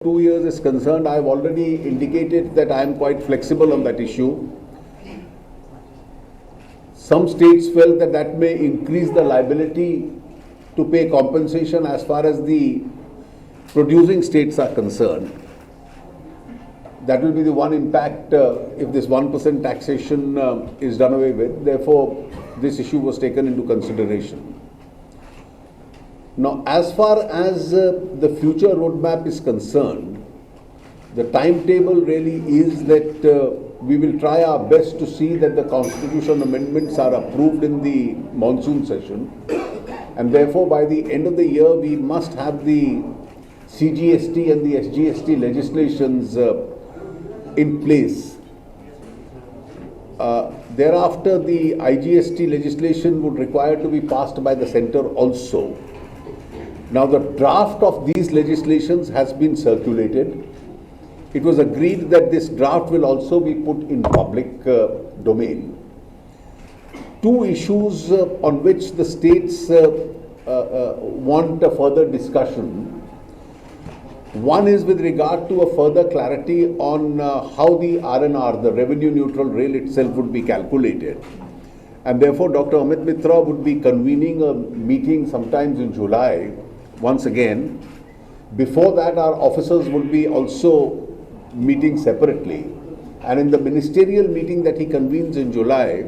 2 years is concerned, I have already indicated that I am quite flexible on that issue. Some states felt that that may increase the liability to pay compensation as far as the producing states are concerned. That will be the one impact if this 1% taxation is done away with. Therefore, this issue was taken into consideration. Now, as far as the future roadmap is concerned, the timetable really is that we will try our best to see that the constitution amendments are approved in the monsoon session, and therefore by the end of the year we must have the CGST and the SGST legislations in place. Thereafter, the IGST legislation would require to be passed by the centre also. Now, the draft of these legislations has been circulated. It was agreed that this draft will also be put in public domain. Two issues on which the states want a further discussion. One is with regard to a further clarity on how the RNR, the revenue neutral rail itself, would be calculated. And therefore, Dr. Amit Mitra would be convening a meeting sometimes in July. Once again, before that our officers would be also meeting separately, and in the ministerial meeting that he convenes in July,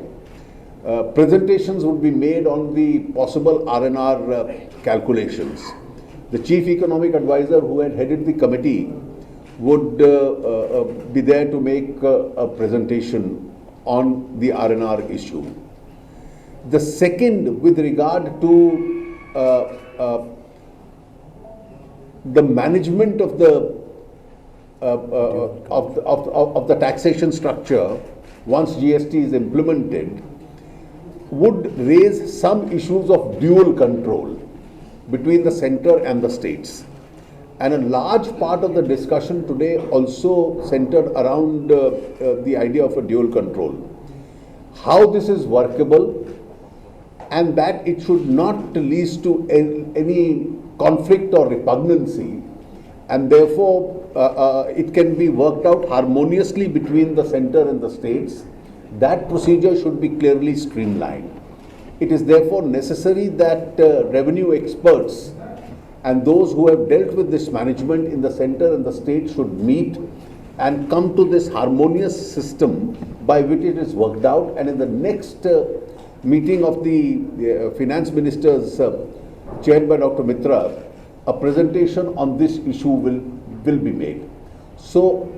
presentations would be made on the possible RNR calculations. The chief economic advisor who had headed the committee would be there to make a presentation on the RNR issue. The second, with regard to the management of the taxation structure once GST is implemented, would raise some issues of dual control between the centre and the states. And a large part of the discussion today also centered around the idea of a dual control. How this is workable, and that it should not lead to any conflict or repugnancy, and therefore it can be worked out harmoniously between the centre and the states. That procedure should be clearly streamlined. It is therefore necessary that revenue experts and those who have dealt with this management in the centre and the state should meet and come to this harmonious system by which it is worked out, and in the next meeting of the finance ministers chaired by Dr. Mitra, a presentation on this issue will be made. So,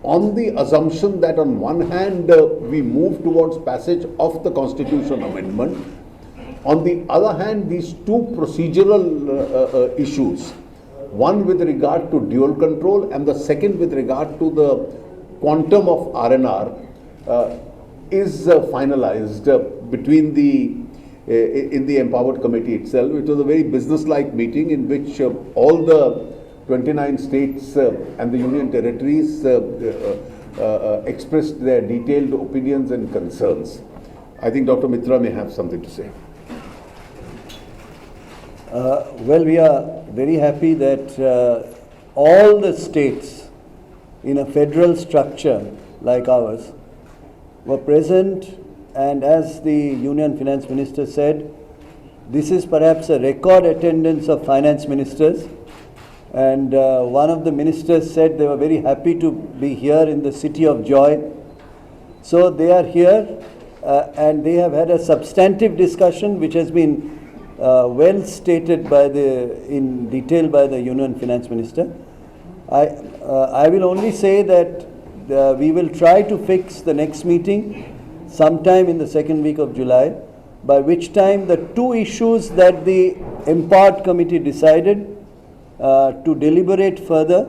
on the assumption that on one hand we move towards passage of the constitution amendment, on the other hand these two procedural issues, one with regard to dual control and the second with regard to the quantum of RNR is finalized between in the empowered committee itself. It was a very business-like meeting in which all the 29 states and the union territories expressed their detailed opinions and concerns. I think Dr. Mitra may have something to say. Well, we are very happy that all the states in a federal structure like ours were present. And as the Union Finance Minister said, this is perhaps a record attendance of finance ministers. And one of the ministers said they were very happy to be here in the city of joy. So they are here and they have had a substantive discussion which has been well stated in detail by the Union Finance Minister. I will only say that we will try to fix the next meeting sometime in the second week of July, by which time the two issues that the empowered committee decided to deliberate further,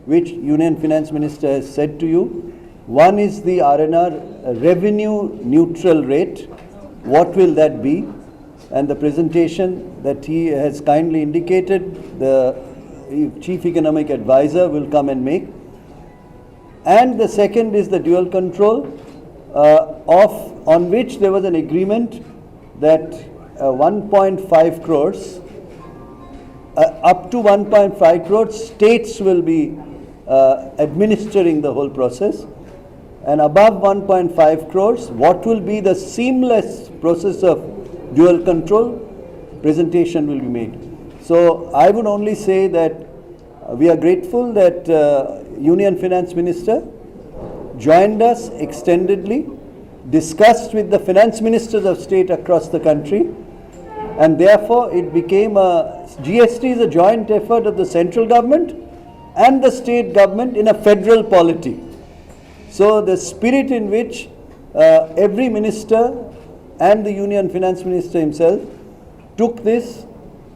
which Union Finance Minister has said to you. One is the RNR revenue neutral rate. What will that be? And the presentation that he has kindly indicated, the Chief Economic Advisor will come and make. And the second is the dual control, on which there was an agreement that 1.5 crores, up to 1.5 crores, states will be administering the whole process. And above 1.5 crores, what will be the seamless process of dual control, presentation will be made. So I would only say that we are grateful that Union Finance Minister joined us extendedly, discussed with the finance ministers of state across the country, and therefore it became GST is a joint effort of the central government and the state government in a federal polity. So the spirit in which every minister and the Union Finance Minister himself took this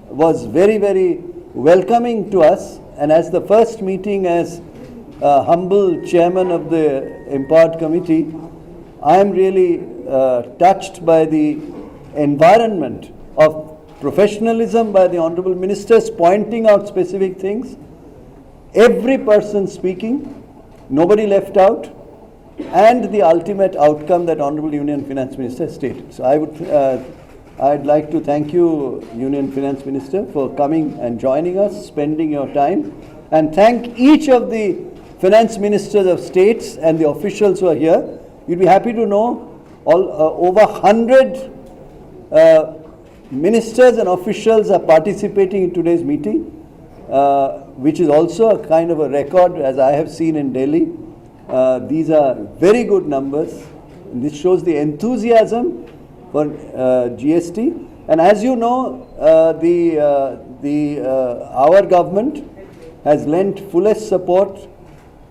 was very, very welcoming to us. And as the first meeting as humble chairman of the Empowered Committee, I am really touched by the environment of professionalism by the Honorable Ministers pointing out specific things, every person speaking, nobody left out, and the ultimate outcome that Honorable Union Finance Minister stated. So I'd like to thank you, Union Finance Minister, for coming and joining us, spending your time, and thank each of the finance ministers of states and the officials who are here. You'll be happy to know over 100 ministers and officials are participating in today's meeting, which is also a kind of a record as I have seen in Delhi. These are very good numbers. This shows the enthusiasm for GST. And as you know, our government has lent fullest support.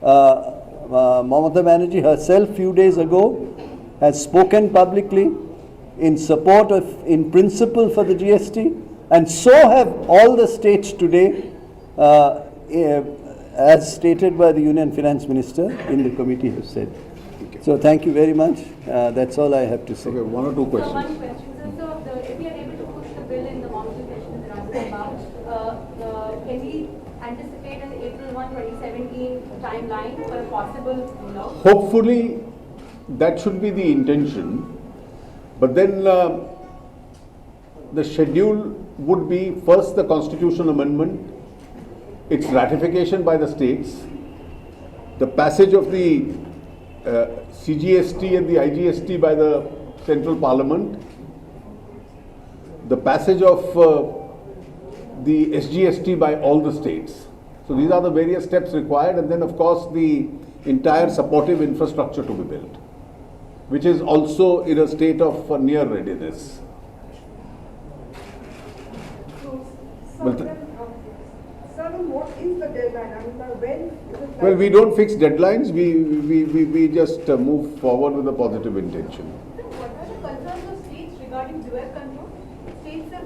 Mamata Banerjee herself few days ago has spoken publicly in support of, in principle, for the GST, and so have all the states today, as stated by the Union Finance Minister in the committee has said. Okay. So thank you very much. That's all I have to say. Okay, one or two So questions. one question, sir. So if we are able to push the bill in the monsoon session in Rajasthan, can we anticipate an April 1, 2017 timeline for a possible law? Hopefully, that should be the intention. But then the schedule would be first the constitutional amendment, its ratification by the states, the passage of the CGST and the IGST by the central parliament, the passage of the SGST by all the states. So these are the various steps required, and then of course the entire supportive infrastructure to be built, which is also in a state of near readiness. Well, Sir, what is the deadline? I mean, by when is it? Well, we don't fix deadlines. We just move forward with a positive intention. What are the concerns of states regarding dual control? States have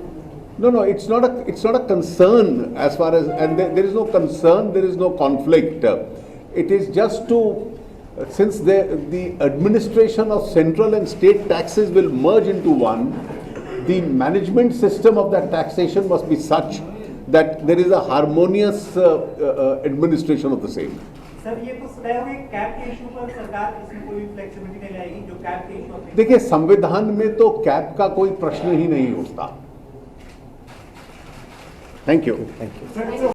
No, it's not a concern as far as, and there is no concern, there is no conflict. It is just to, since the administration of central and state taxes will merge into one, the management system of that taxation must be such that there is a harmonious administration of the same. Sir ये तो तय हुए cap के issue पर सरकार इसमें कोई flexibility नहीं लाएगी जो कैप के इशू पे देखिए, संविधान में तो कैप का कोई प्रश्न ही नहीं उठता. Thank you. Thank you.